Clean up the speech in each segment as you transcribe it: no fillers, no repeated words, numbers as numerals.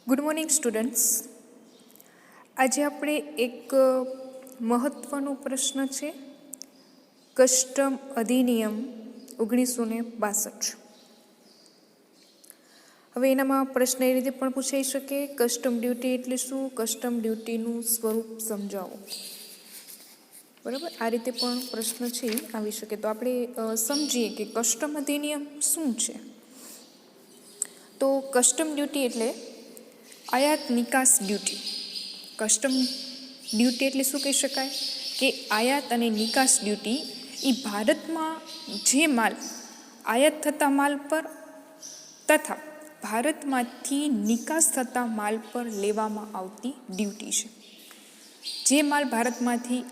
Good morning students. આજે આપણે એક મહત્ત્વનો પ્રશ્ન છે કસ્ટમ અધિનિયમ 1962. હવે એનામાં પ્રશ્ન એ રીતે પણ પૂછાઈ શકે, કસ્ટમ ડ્યુટી એટલે શું, કસ્ટમ ડ્યુટીનું સ્વરૂપ સમજાવો. બરાબર, આ રીતે પણ પ્રશ્ન છે આવી શકે. તો આપણે સમજીએ કે કસ્ટમ અધિનિયમ શું છે. તો કસ્ટમ ડ્યુટી એટલે આયાત નિકાસ ડ્યુટી. કસ્ટમ ડ્યુટી એટલે શું કહી શકાય કે આયાત અને નિકાસ ડ્યુટી એ ભારતમાં જે માલ આયાત થતા માલ પર તથા ભારતમાંથી નિકાસ થતા માલ પર લેવામાં આવતી ડ્યુટી છે. જે માલ ભારતમાંથી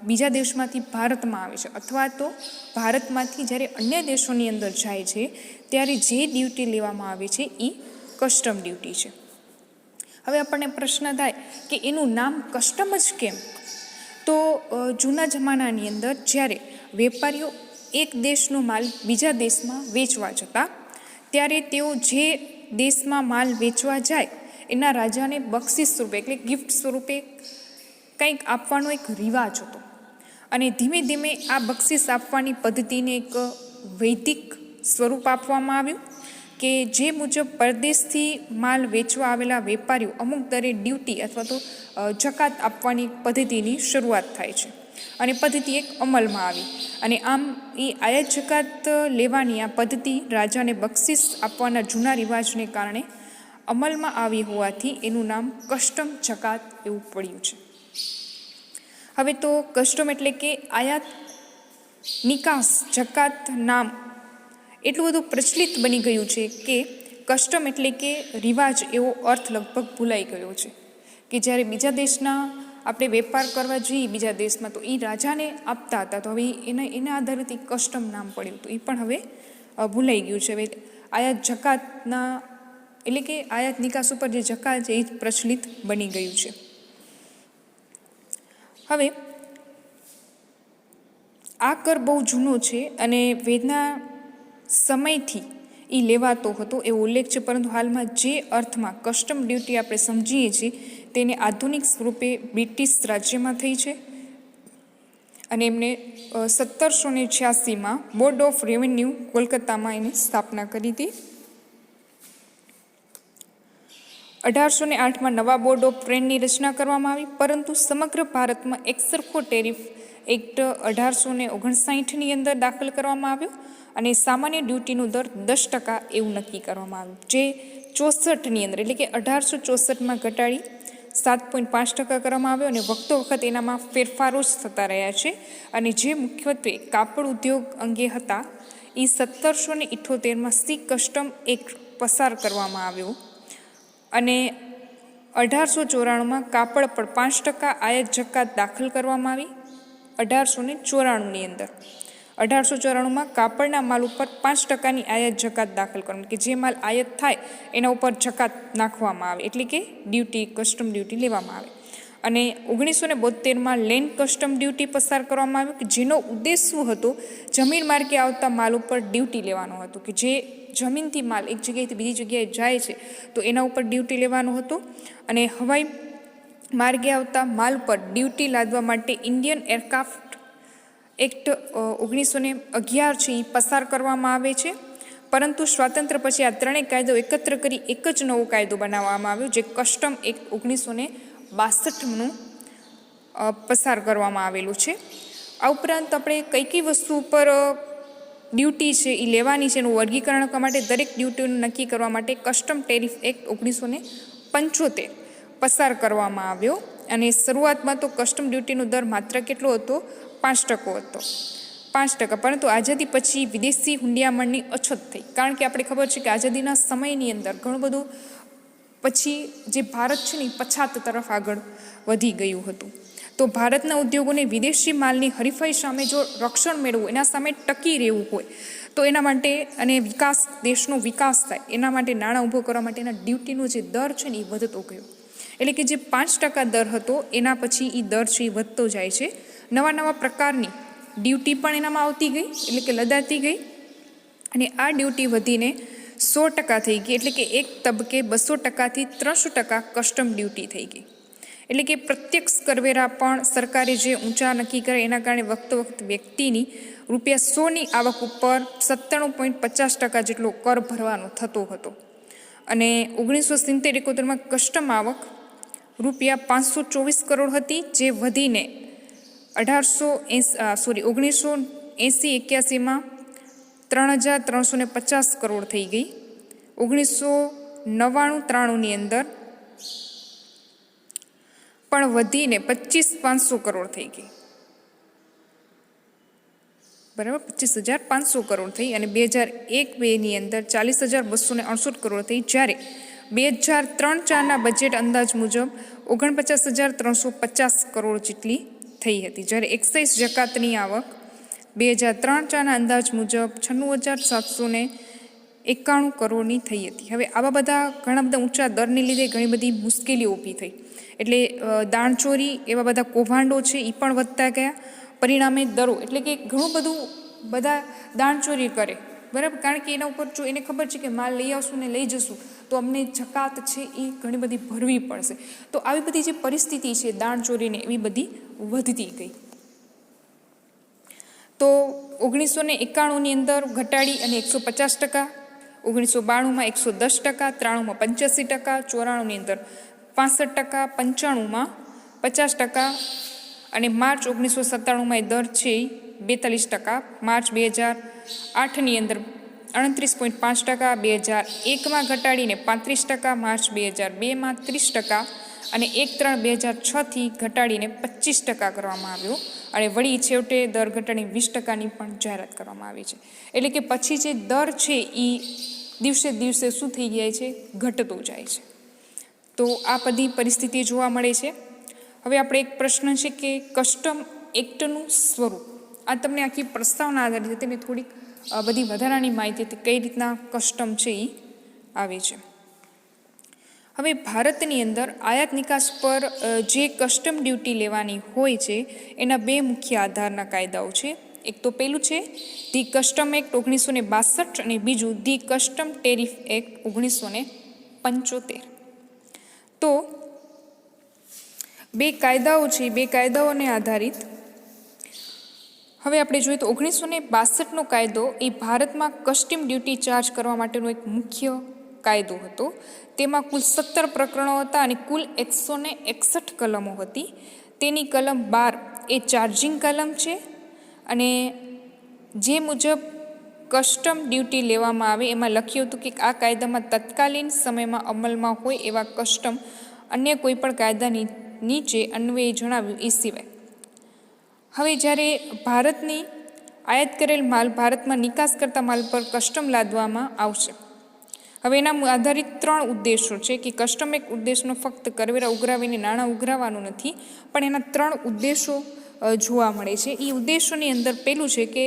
બીજા દેશમાંથી ભારતમાં આવે છે અથવા તો ભારતમાંથી જ્યારે અન્ય દેશોની અંદર જાય છે ત્યારે જે ડ્યુટી લેવામાં આવે છે એ કસ્ટમ ડ્યુટી છે. હવે આપણને પ્રશ્ન થાય કે એનું નામ કસ્ટમ જ કેમ? તો જૂના જમાનાની અંદર જ્યારે વેપારીઓ એક દેશનો માલ બીજા દેશમાં વેચવા જતા ત્યારે તેઓ જે દેશમાં માલ વેચવા જાય એના રાજાને બક્ષિસ સ્વરૂપે એટલે ગિફ્ટ સ્વરૂપે કંઈક આપવાનો એક રિવાજ હતો. અને ધીમે ધીમે આ બક્ષિસ આપવાની પદ્ધતિને એક વૈદિક સ્વરૂપ આપવામાં આવ્યું કે જે મુજબ પરદેશથી માલ વેચવા આવેલા વેપારીઓ અમુક દરે ડ્યુટી અથવા તો જકાત આપવાની પદ્ધતિની શરૂઆત થાય છે અને પદ્ધતિ એક અમલમાં આવી. અને આમ એ આયાત જકાત લેવાની આ પદ્ધતિ રાજાને બક્ષિસ આપવાના જૂના રિવાજને કારણે અમલમાં આવી હોવાથી એનું નામ કસ્ટમ જકાત એવું પડ્યું છે. હવે તો કસ્ટમ એટલે કે આયાત નિકાસ જકાત નામ એટલું બધું પ્રચલિત બની ગયું છે કે કસ્ટમ એટલે કે રિવાજ એવો અર્થ લગભગ ભૂલાઈ ગયો છે. કે જ્યારે બીજા દેશના આપણે વેપાર કરવા જઈએ બીજા દેશમાં તો એ રાજાને આપતા હતા, તો હવે એના આધારિત કસ્ટમ નામ પડ્યું હતું. એ પણ હવે ભૂલાઈ ગયું છે. હવે આયાત જકાતના એટલે કે આયાત નિકાસ ઉપર જે જકાત છે એ જ પ્રચલિત બની ગયું છે. હવે આ કર બહુ જૂનો છે અને વેદના સમયથી એ લેવાતો હતો એવો ઉલ્લેખ છે, પરંતુ હાલમાં જે અર્થમાં કસ્ટમ ડ્યુટી આપણે સમજીએ છીએ તેને આધુનિક સ્વરૂપે બ્રિટિશ રાજ્યમાં થઈ છે અને એમને 1786માં બોર્ડ ઓફ રેવન્યુ કોલકાતામાં એની સ્થાપના કરી હતી. 1808માં નવા બોર્ડ ઓફ ટ્રેડની રચના કરવામાં આવી, પરંતુ સમગ્ર ભારતમાં એકસરખો ટેરિફ એક્ટ 1859ની અંદર દાખલ કરવામાં આવ્યો અને સામાન્ય ડ્યુટીનો દર 10% એવું નક્કી કરવામાં આવ્યું, જે 64ની અંદર એટલે કે 1864માં ઘટાડી 7.5% કરવામાં આવ્યો અને વખતો વખત એનામાં ફેરફારો જ થતા રહ્યા છે. અને જે મુખ્યત્વે કાપડ ઉદ્યોગ અંગે હતા એ 1778માં સી કસ્ટમ એક્ટ પસાર કરવામાં આવ્યો અને 1894માં કાપડ પર 5% આયાત જકાત દાખલ કરવામાં આવી. 1894ની અંદર 1894માં કાપડના માલ ઉપર 5%ની આયાત જકાત દાખલ કરવાની, કે જે માલ આયાત થાય એના ઉપર જકાત નાખવામાં આવે એટલે કે ડ્યુટી કસ્ટમ ડ્યુટી લેવામાં આવે. અને 1972માં લેન્ડ કસ્ટમ ડ્યુટી પસાર કરવામાં આવ્યું કે જેનો ઉદ્દેશ શું હતો, જમીન માર્ગે આવતા માલ ઉપર ડ્યુટી લેવાનો હતો. કે જે જમીનથી માલ એક જગ્યાએથી બીજી જગ્યાએ જાય છે તો એના ઉપર ડ્યુટી લેવાનો હતો. અને હવાઈ માર્ગે આવતા માલ પર ડ્યુટી લાદવા માટે ઇન્ડિયન એરક્રાફ્ટ એક્ટ 1911 છે એ પસાર કરવામાં આવે છે. પરંતુ સ્વાતંત્ર્ય પછી આ ત્રણેય કાયદો એકત્ર કરી એક જ નવો કાયદો બનાવવામાં આવ્યો, જે કસ્ટમ એક્ટ 1962નું પસાર કરવામાં આવેલું છે. આ ઉપરાંત આપણે કઈ કઈ વસ્તુ ઉપર ડ્યુટી છે એ લેવાની છે એનું વર્ગીકરણ કરવા માટે દરેક ડ્યુટીનું નક્કી કરવા માટે કસ્ટમ ટેરિફ એક્ટ 1975 પસાર કરવામાં આવ્યો. અને શરૂઆતમાં તો કસ્ટમ ડ્યુટીનો દર માત્ર કેટલો હતો, 5% હતો, 5%. પરંતુ આઝાદી પછી વિદેશી હુંડિયામણની અછત થઈ, કારણ કે આપણે ખબર છે કે આઝાદીના સમયની અંદર ઘણું બધું પછી જે ભારત છે ને એ પછાત તરફ આગળ વધી ગયું હતું. તો ભારતના ઉદ્યોગોને વિદેશી માલની હરીફાઈ સામે જો રક્ષણ મેળવવું, એના સામે ટકી રહેવું હોય તો એના માટે અને વિકાસ દેશનો વિકાસ થાય એના માટે નાણાં ઊભો કરવા માટેના ડ્યુટીનો જે દર છે ને એ વધતો ગયો. એટલે કે જે 5% દર હતો એના પછી એ દર છે એ વધતો જાય છે. નવા નવા પ્રકારની ડ્યુટી પણ એનામાં આવતી ગઈ એટલે કે લદાતી ગઈ અને આ ડ્યુટી વધીને 100% થઈ ગઈ, એટલે કે એક તબકે 200%થી 300% કસ્ટમ ડ્યુટી થઈ ગઈ. એટલે કે પ્રત્યક્ષ કરવેરા પણ સરકારે જે ઊંચા નક્કી કરે એના કારણે વખત વ્યક્તિની ₹100ની આવક ઉપર 97.50% જેટલો કર ભરવાનો થતો હતો. અને 1970-71માં કસ્ટમ આવક ₹524 કરોડ હતી, જે વધીને 1980-81માં 3,350 કરોડ થઈ ગઈ. 1999-93ની અંદર પણ વધીને 25,500 કરોડ થઈ ગઈ. બરાબર, 25,500 કરોડ થઈ. અને 2001-02ની અંદર 40,268 કરોડ થઈ, જ્યારે 2003-04ના બજેટ અંદાજ મુજબ 49,350 કરોડ જેટલી થઈ હતી. જ્યારે એક્સાઇઝ જકાતની આવક 2003-04ના અંદાજ મુજબ 96,791 કરોડની થઈ હતી. હવે આવા બધા ઘણા બધા ઊંચા દરને લીધે ઘણી બધી મુશ્કેલીઓ ઊભી થઈ. એટલે દાણચોરી, એવા બધા કૌભાંડો છે એ પણ વધતા ગયા. પરિણામે દરો, એટલે કે ઘણું બધું બધા દાણચોરી કરે, બરાબર, કારણ કે એના ઉપર જો એને ખબર છે કે માલ લઈ આવશું ને લઈ જશું તો અમને જકાત છે એ ઘણી બધી ભરવી પડશે. તો આવી બધી જે પરિસ્થિતિ છે દાણચોરીને એવી બધી વધતી ગઈ. તો 1991ની અંદર ઘટાડી અને 150%, 1992માં 110%, 93માં 85%, 94ની અંદર 65%, 95માં 50%, અને માર્ચ 1997માં એ દર છે 42%. માર્ચ 2008ની અંદર 38.5%, 2001માં ઘટાડીને 35%, માર્ચ 2002માં 30%, અને 1/3/2006થી ઘટાડીને 25% કરવામાં આવ્યો. અને વળી છેવટે દર ઘટાડીને 20%ની પણ જાહેરાત કરવામાં આવી છે. એટલે કે પછી જે દર છે એ દિવસે દિવસે શું થઈ જાય છે, ઘટતો જાય છે. તો આ બધી પરિસ્થિતિ જોવા મળે છે. હવે આપણે એક પ્રશ્ન છે કે કસ્ટમ એક્ટનું સ્વરૂપ. આ તમને આખી પ્રસ્તાવના આધારિત તેની થોડીક બધી વધારાની માહિતી હતી કઈ રીતના કસ્ટમ છે એ આવે છે. હવે ભારતની અંદર આયાત નિકાસ પર જે કસ્ટમ ડ્યુટી લેવાની હોય છે એના બે મુખ્ય આધારના કાયદાઓ છે. એક તો પેલું છે ધી કસ્ટમ એક્ટ 1962 અને બીજું ધી કસ્ટમ ટેરિફ એક્ટ 1975. તો બે કાયદાઓ છે, બે કાયદાઓને આધારિત હવે આપણે જોઈએ તો 1962નો કાયદો એ ભારતમાં કસ્ટમ ડ્યુટી ચાર્જ કરવા માટેનો એક મુખ્ય કાયદો હતો. તેમાં કુલ 17 પ્રકરણો હતા અને કુલ 161 કલમો હતી. તેની કલમ 12 એ ચાર્જિંગ કલમ છે, અને જે મુજબ કસ્ટમ ડ્યુટી લેવામાં આવે એમાં લખ્યું હતું કે આ કાયદામાં તત્કાલીન સમયમાં અમલમાં હોય એવા કસ્ટમ અન્ય કોઈ પણ કાયદાની નીચે અન્વયે જણાવ્યું એ સિવાય. હવે જ્યારે ભારતની આયાત કરેલ માલ ભારતમાં નિકાસ કરતા માલ પર કસ્ટમ લાદવામાં આવશે. હવે એના આધારિત 3 ઉદ્દેશો છે કે કસ્ટમ એક ઉદ્દેશનો ફક્ત કરવેરા ઉઘરાવીને નાણાં ઉઘરાવવાનું નથી, પણ એના 3 ઉદ્દેશો જોવા મળે છે. એ ઉદ્દેશોની અંદર પેલું છે કે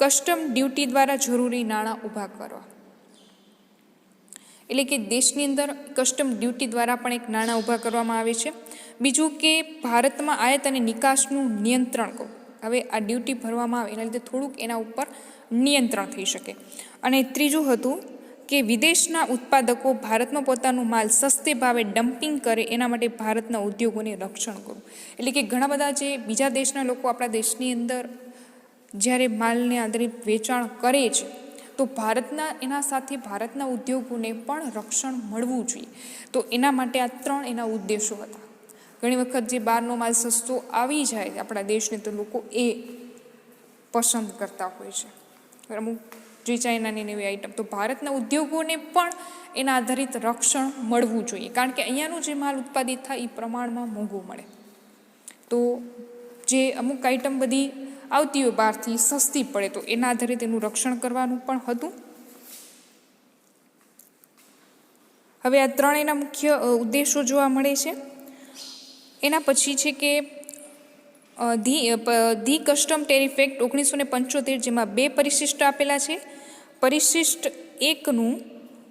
કસ્ટમ ડ્યુટી દ્વારા જરૂરી નાણાં ઊભા કરવા. એટલે કે દેશની અંદર કસ્ટમ ડ્યુટી દ્વારા પણ એક નાણાં ઊભા કરવામાં આવે છે. બીજું કે ભારતમાં આયાત અને નિકાસનું નિયંત્રણ કરવું. હવે આ ડ્યુટી ભરવામાં આવે એના લીધે થોડુંક એના ઉપર નિયંત્રણ થઈ શકે. અને ત્રીજું હતું કે વિદેશના ઉત્પાદકો ભારતમાં પોતાનું માલ સસ્તે ભાવે ડમ્પિંગ કરે એના માટે ભારતના ઉદ્યોગોને રક્ષણ કરવું. એટલે કે ઘણા બધા જે બીજા દેશના લોકો આપણા દેશની અંદર જ્યારે માલને આધારિત વેચાણ કરે છે તો ભારતના એના સાથે ભારતના ઉદ્યોગોને પણ રક્ષણ મળવું જોઈએ. તો એના માટે આ 3 એના ઉદ્દેશો હતા. ઘણી વખત જે બહારનો માલ સસ્તો આવી જાય આપણા દેશને તો લોકો એ પસંદ કરતા હોય છે, અમુક જે ચાઇનાની નવી આઈટમ. તો ભારતના ઉદ્યોગોને પણ એના આધારિત રક્ષણ મળવું જોઈએ, કારણ કે અહીંયાનો જે માલ ઉત્પાદિત થાય એ પ્રમાણમાં મોંઘું મળે. તો જે અમુક આઈટમ બધી આવતી હોય બહારથી સસ્તી પડે તો એના આધારિત એનું રક્ષણ કરવાનું પણ હતું. હવે આ 3 એના મુખ્ય ઉદ્દેશો જોવા મળે છે. એના પછી છે કે ધી કસ્ટમ ટેરિફ એક્ટ 1975, જેમાં 2 પરિશિષ્ટ આપેલા છે. પરિશિષ્ટ 1નું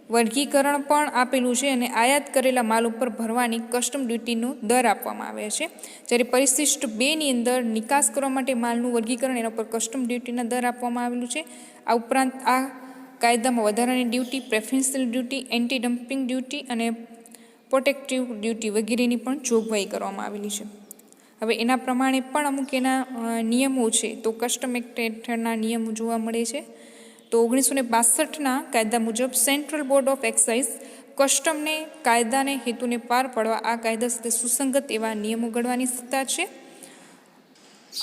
વર્ગીકરણ પણ આપેલું છે અને આયાત કરેલા માલ ઉપર ભરવાની કસ્ટમ ડ્યુટીનો દર આપવામાં આવે છે. જ્યારે પરિશિષ્ટ 2ની અંદર નિકાસ કરવા માટે માલનું વર્ગીકરણ, એના પર કસ્ટમ ડ્યુટીના દર આપવામાં આવેલું છે. આ ઉપરાંત આ કાયદામાં વધારાની duty, preferential duty, anti dumping duty અને પ્રોટેક્ટિવ ડ્યુટી વગેરેની પણ જોગવાઈ કરવામાં આવેલી છે. હવે એના પ્રમાણે પણ અમુક એના નિયમો છે. તો કસ્ટમ એક્ટ હેઠળના નિયમો જોવા મળે છે. તો 1962ના કાયદા મુજબ સેન્ટ્રલ બોર્ડ ઓફ એક્સાઇઝ કસ્ટમને કાયદાને હેતુને પાર પાડવા આ કાયદા સાથે સુસંગત એવા નિયમો ઘડવાની સત્તા છે.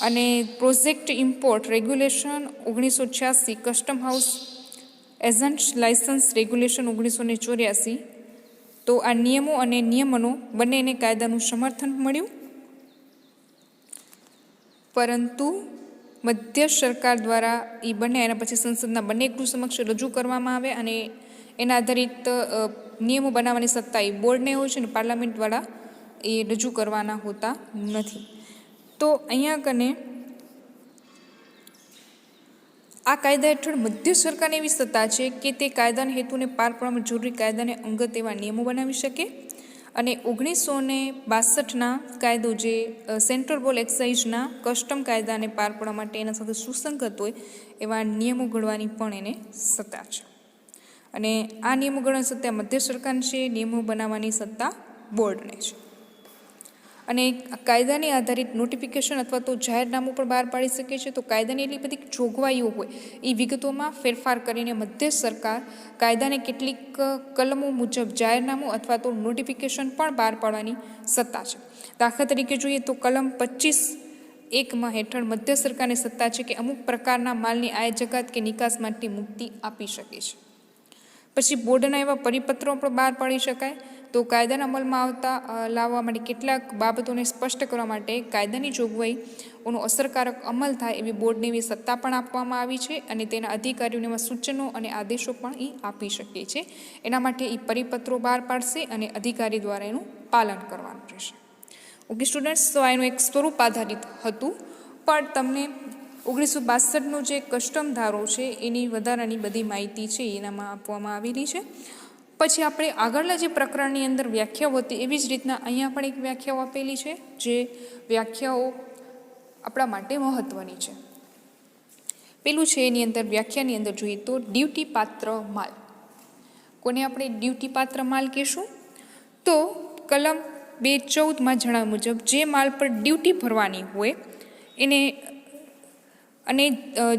અને project import regulation 1986, custom house agent licence regulation 1984. તો આ નિયમો અને નિયમનો બંનેને કાયદાનું સમર્થન મળ્યું, પરંતુ મધ્ય સરકાર દ્વારા એ બંને એના પછી સંસદના બંને ગૃહ સમક્ષ રજૂ કરવામાં આવે અને એના આધારિત નિયમો બનાવવાની સત્તા એ બોર્ડને હોય છે અને પાર્લામેન્ટ દ્વારા એ રજૂ કરવાના હોતા નથી. તો અહીંયા કને આ કાયદા હેઠળ મધ્ય સરકારની એવી સત્તા છે કે તે કાયદાના હેતુને પાર પાડવામાં જરૂરી કાયદાને અંગત એવા નિયમો બનાવી શકે. અને 1962ના કાયદો જે સેન્ટ્રલ બોર્ડ એક્સાઇઝના કસ્ટમ કાયદાને પાર પાડવા માટે એના સાથે સુસંગત હોય એવા નિયમો ઘડવાની પણ એને સત્તા છે. અને આ નિયમો ઘડવાની સત્તા મધ્ય સરકારની છે, નિયમો બનાવવાની સત્તા બોર્ડને છે. અને કાયદાની આધારિત નોટિફિકેશન અથવા તો જાહેરનામું પણ બહાર પાડી શકે છે. તો કાયદાની એટલી બધી જોગવાઈઓ હોય એ વિગતોમાં ફેરફાર કરીને મધ્ય સરકાર કાયદાને કેટલીક કલમો મુજબ જાહેરનામું અથવા તો નોટિફિકેશન પણ બહાર પાડવાની સત્તા છે. દાખલા તરીકે જોઈએ તો કલમ 25(1) હેઠળ મધ્ય સરકારની સત્તા છે કે અમુક પ્રકારના માલની આયાત જકાત કે નિકાસ માટે મુક્તિ આપી શકે છે. પછી બોર્ડના એવા પરિપત્રો પણ બહાર પાડી શકાય. તો કાયદાના અમલમાં લાવવા માટે કેટલાક બાબતોને સ્પષ્ટ કરવા માટે કાયદાની જોગવાઈઓનો અસરકારક અમલ થાય એવી બોર્ડને એવી સત્તા પણ આપવામાં આવી છે. અને તેના અધિકારીઓને એવા સૂચનો અને આદેશો પણ એ આપી શકે છે. એના માટે એ પરિપત્રો બહાર પાડશે અને અધિકારી દ્વારા એનું પાલન કરવાનું રહેશે. ઓકે સ્ટુડન્ટ્સ, તો એનું એક સ્વરૂપ આધારિત હતું, પણ તમને 1962નો જે કસ્ટમ ધારો છે એની વધારાની બધી માહિતી છે એનામાં આપવામાં આવેલી છે. પછી આપણે આગળના જે પ્રકરણની અંદર વ્યાખ્યાઓ હતી એવી જ રીતના અહીંયા પણ એક વ્યાખ્યાઓ આપેલી છે, જે વ્યાખ્યાઓ આપણા માટે મહત્ત્વની છે. પેલું છે એની અંદર વ્યાખ્યાની અંદર જોઈએ તો ડ્યુટી પાત્ર માલ. કોને આપણે ડ્યુટી પાત્ર માલ કહેશું? તો કલમ 214 જણાવ્યા મુજબ જે માલ પર ડ્યુટી ભરવાની હોય એને અને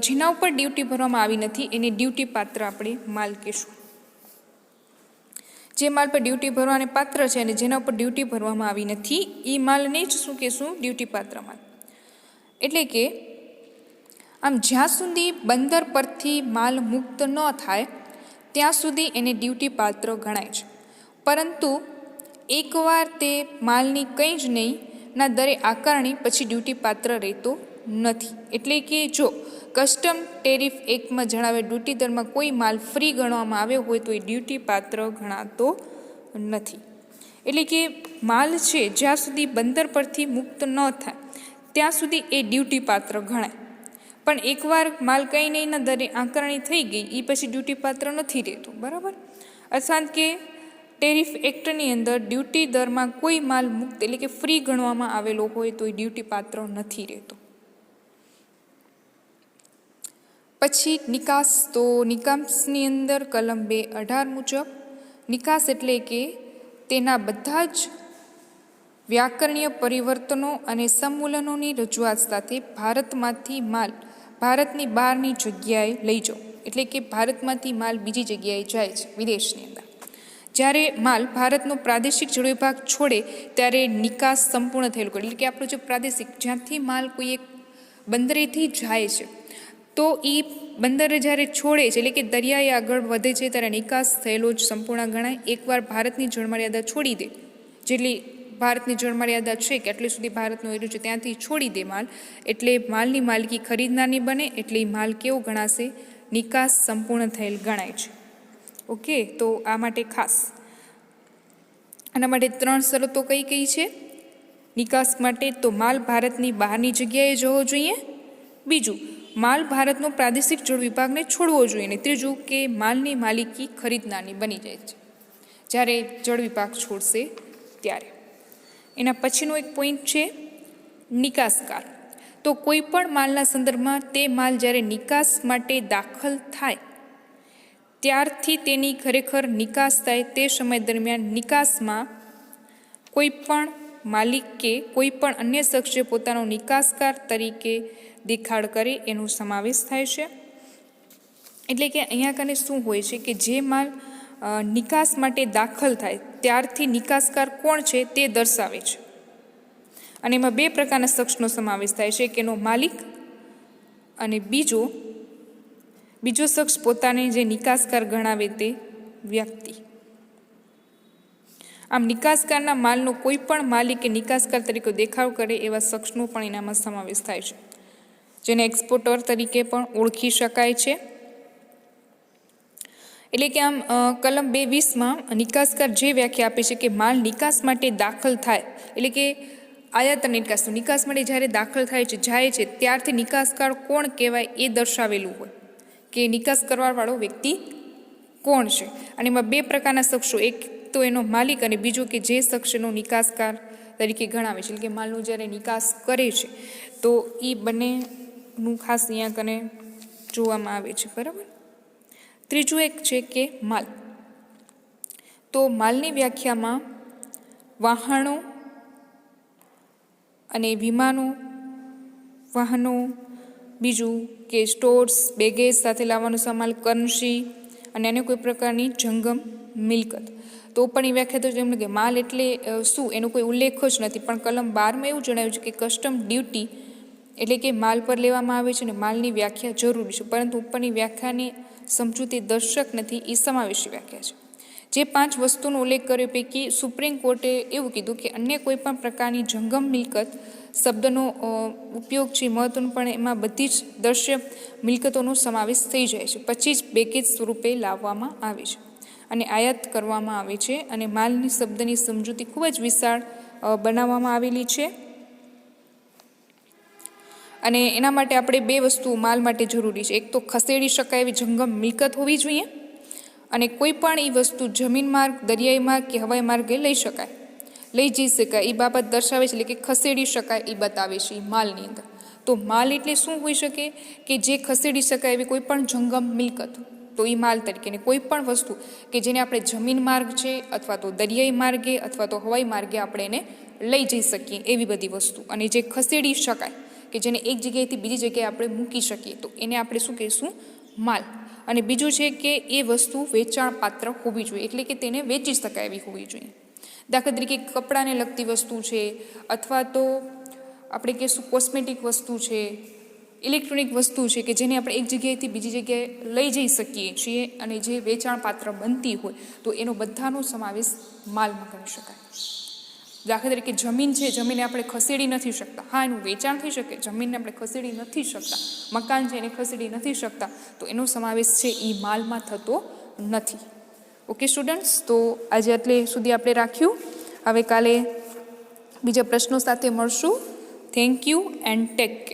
જેના ઉપર ડ્યુટી ભરવામાં આવી નથી એને ડ્યુટી પાત્ર આપણે માલ કહેશું. જે માલ પર ડ્યુટી ભરવાને પાત્ર છે અને જેના ઉપર ડ્યુટી ભરવામાં આવી નથી એ માલને જ શું કહેશું? ડ્યુટી પાત્ર માલ. એટલે કે આમ જ્યાં સુધી બંદર પરથી માલ મુક્ત ન થાય ત્યાં સુધી એને ડ્યુટી પાત્ર ગણાય છે. પરંતુ એકવાર તે માલની કંઈ જ નહીં ના દરે આકારણી પછી ડ્યુટી પાત્ર રહેતો નથી. એટલે કે જો કસ્ટમ ટેરિફ એક્ટમાં જણાવેલ ડ્યુટી દરમાં કોઈ માલ ફ્રી ગણવામાં આવ્યો હોય તો એ ડ્યુટી પાત્ર ગણાતો નથી. એટલે કે માલ છે જ્યાં સુધી બંદર પરથી મુક્ત ન થાય ત્યાં સુધી એ ડ્યુટી પાત્ર ગણાય. પણ એકવાર માલ કંઈ નહીં ના દરે આકારણી થઈ ગઈ એ પછી ડ્યુટી પાત્ર નથી રહેતું. બરાબર? અર્થાત કે ટેરિફ એક્ટની અંદર ડ્યુટી દરમાં કોઈ માલ મુક્ત એટલે કે ફ્રી ગણવામાં આવેલો હોય તો એ ડ્યુટી પાત્ર નથી રહેતો. પછી નિકાસ. તો નિકાસની અંદર કલમ 218 મુજબ નિકાસ એટલે કે તેના બધા જ વ્યાકરણીય પરિવર્તનો અને સમૂલનોની રજૂઆત સાથે ભારતમાંથી માલ ભારતની બહારની જગ્યાએ લઈ જાઓ. એટલે કે ભારતમાંથી માલ બીજી જગ્યાએ જાય છે વિદેશની અંદર. જ્યારે માલ ભારતનો પ્રાદેશિક જળ વિભાગ છોડે ત્યારે નિકાસ સંપૂર્ણ થયેલું. એટલે કે આપણો જે પ્રાદેશિક જ્યાંથી માલ કોઈ એક બંદરેથી જાય છે તો એ બંદરે જ્યારે છોડે છે એટલે કે દરિયાએ આગળ વધે છે ત્યારે નિકાસ થયેલો જ સંપૂર્ણ ગણાય. એકવાર ભારતની જળમર્યાદા છોડી દે, જેટલી ભારતની જળમર્યાદા છે કે આટલી સુધી ભારતનો એરિયો છે ત્યાંથી છોડી દે માલ, એટલે માલની માલિકી ખરીદનારની બને, એટલે એ માલ કેવો ગણાશે? નિકાસ સંપૂર્ણ થયેલ ગણાય છે. ઓકે, તો આ માટે ખાસ આના માટે 3 શરતો કઈ કઈ છે નિકાસ માટે? તો માલ ભારતની બહારની જગ્યાએ જવો જોઈએ, બીજું માલ ભારતનો પ્રાદેશિક જળ વિભાગને છોડવો જોઈએ, અને ત્રીજું કે માલની માલિકી ખરીદનારની બની જાય છે જ્યારે જળ વિભાગ છોડશે ત્યારે. એના પછીનો એક પોઈન્ટ છે નિકાસકાર. તો કોઈ પણ માલના સંદર્ભમાં તે માલ જ્યારે નિકાસ માટે દાખલ થાય ત્યારથી તેની ખરેખર નિકાસ થાય તે સમય દરમિયાન નિકાસમાં કોઈ પણ માલિક કે કોઈ પણ અન્ય શખ્સે પોતાનો નિકાસકાર તરીકે દેખાડ કરે એનો સમાવેશ થાય છે. એટલે કે અહીંયા કને શું હોય છે કે જે માલ નિકાસ માટે દાખલ થાય ત્યારથી નિકાસકાર કોણ છે તે દર્શાવે છે. અને એમાં બે પ્રકારના શખ્સનો સમાવેશ થાય છે, કે એનો માલિક અને બીજો શખ્સ પોતાને જે નિકાસકાર ગણાવે તે વ્યક્તિ. આમ નિકાસકારના માલનો કોઈ પણ માલિક કે નિકાસકાર તરીકે દેખાવ કરે એવા શખ્સનો પણ એનામાં સમાવેશ થાય છે, જેને એક્સપોર્ટર તરીકે પણ ઓળખી શકાય છે. એટલે કે આમ કલમ 220માં નિકાસકાર જે વ્યાખ્યા આપે છે કે માલ નિકાસ માટે દાખલ થાય, એટલે કે આયાત અને નિકાસ માટે જ્યારે દાખલ થાય છે જાય છે ત્યારથી નિકાસકાર કોણ કહેવાય એ દર્શાવેલું હોય, કે નિકાસ કરવાવાળો વ્યક્તિ કોણ છે. અને એમાં બે પ્રકારના શખ્સો, એક તો એનો માલિક અને બીજો કે જે શખ્સનો નિકાસકાર તરીકે ગણાવે છે, એટલે કે માલનો જ્યારે નિકાસ કરે છે તો એ બંનેનું ખાસ અહીંયા કને જોવામાં આવે છે. બરાબર. ત્રીજું એક છે કે માલ. તો માલની વ્યાખ્યામાં વાહનો અને વિમાનો, વાહનો, બીજું કે સ્ટોર્સ, બેગેજ સાથે લાવવાનો સામાન, કરન્સી અને અન્ય કોઈ પ્રકારની જંગમ મિલકત. તો પણ એ વ્યાખ્યા તો જેમ કે માલ એટલે શું એનો કોઈ ઉલ્લેખ જ નથી, પણ કલમ 12માં એવું જણાવ્યું છે કે કસ્ટમ ડ્યુટી એટલે કે માલ પર લેવામાં આવે છે અને માલની વ્યાખ્યા જરૂરી છે, પરંતુ ઉપરની વ્યાખ્યાને સમજૂતી દર્શક નથી, એ સમાવેશી વ્યાખ્યા છે. જે 5 વસ્તુનો ઉલ્લેખ કર્યો પૈકી સુપ્રીમ કોર્ટે એવું કીધું કે અન્ય કોઈ પણ પ્રકારની જંગમ મિલકત શબ્દનો ઉપયોગ છે મહત્વનું, પણ એમાં બધી જ દ્રશ્ય મિલકતોનો સમાવેશ થઈ જાય છે. પછી જ બેગેજ સ્વરૂપે લાવવામાં આવે છે અને આયાત કરવામાં આવે છે. અને માલની શબ્દની સમજૂતી ખૂબ જ વિશાળ બનાવવામાં આવેલી છે. અને એના માટે આપણે 2 વસ્તુઓ માલ માટે જરૂરી છે. એક તો ખસેડી શકાય એવી જંગમ મિલકત હોવી જોઈએ, અને કોઈ પણ એ વસ્તુ જમીન માર્ગ, દરિયાઈ માર્ગ કે હવાઈ માર્ગે લઈ જઈ શકાય એ બાબત દર્શાવે છે, એટલે કે ખસેડી શકાય એ બતાવે છે માલની અંદર. તો માલ એટલે શું હોઈ શકે કે જે ખસેડી શકાય એવી કોઈ પણ જંગમ મિલકત, તો એ માલ તરીકે. ને કોઈ પણ વસ્તુ કે જેને આપણે જમીન માર્ગ છે અથવા તો દરિયાઈ માર્ગે અથવા તો હવાઈ માર્ગે આપણે એને લઈ જઈ શકીએ એવી બધી વસ્તુ, અને જે ખસેડી શકાય કે જેને એક જગ્યાએથી બીજી જગ્યાએ આપણે મૂકી શકીએ તો એને આપણે શું કહીશું? માલ. અને બીજું છે કે એ વસ્તુ વેચાણ પાત્ર હોવી જોઈએ, એટલે કે તેને વેચી શકાય એવી હોવી જોઈએ. દાખલા તરીકે કપડાને લગતી વસ્તુ છે, અથવા તો આપણે કહીશું કોસ્મેટિક વસ્તુ છે, ઇલેક્ટ્રોનિક વસ્તુ છે કે જેને આપણે એક જગ્યાએથી બીજી જગ્યાએ લઈ જઈ શકીએ છીએ અને જે વેચાણ પાત્ર બનતી હોય તો એનો બધાનો સમાવેશ માલમાં કરી શકાય. દાખલા તરીકે જમીન છે, જમીને આપણે ખસેડી નથી શકતા, હા એનું વેચાણ થઈ શકે, જમીનને આપણે ખસેડી નથી શકતા. મકાન છે એને ખસેડી નથી શકતા, તો એનો સમાવેશ છે એ માલમાં થતો નથી. ઓકે સ્ટુડન્ટ્સ, તો આજે એટલે સુધી આપણે રાખ્યું. હવે કાલે બીજા પ્રશ્નો સાથે મળશું. Thank you and take care.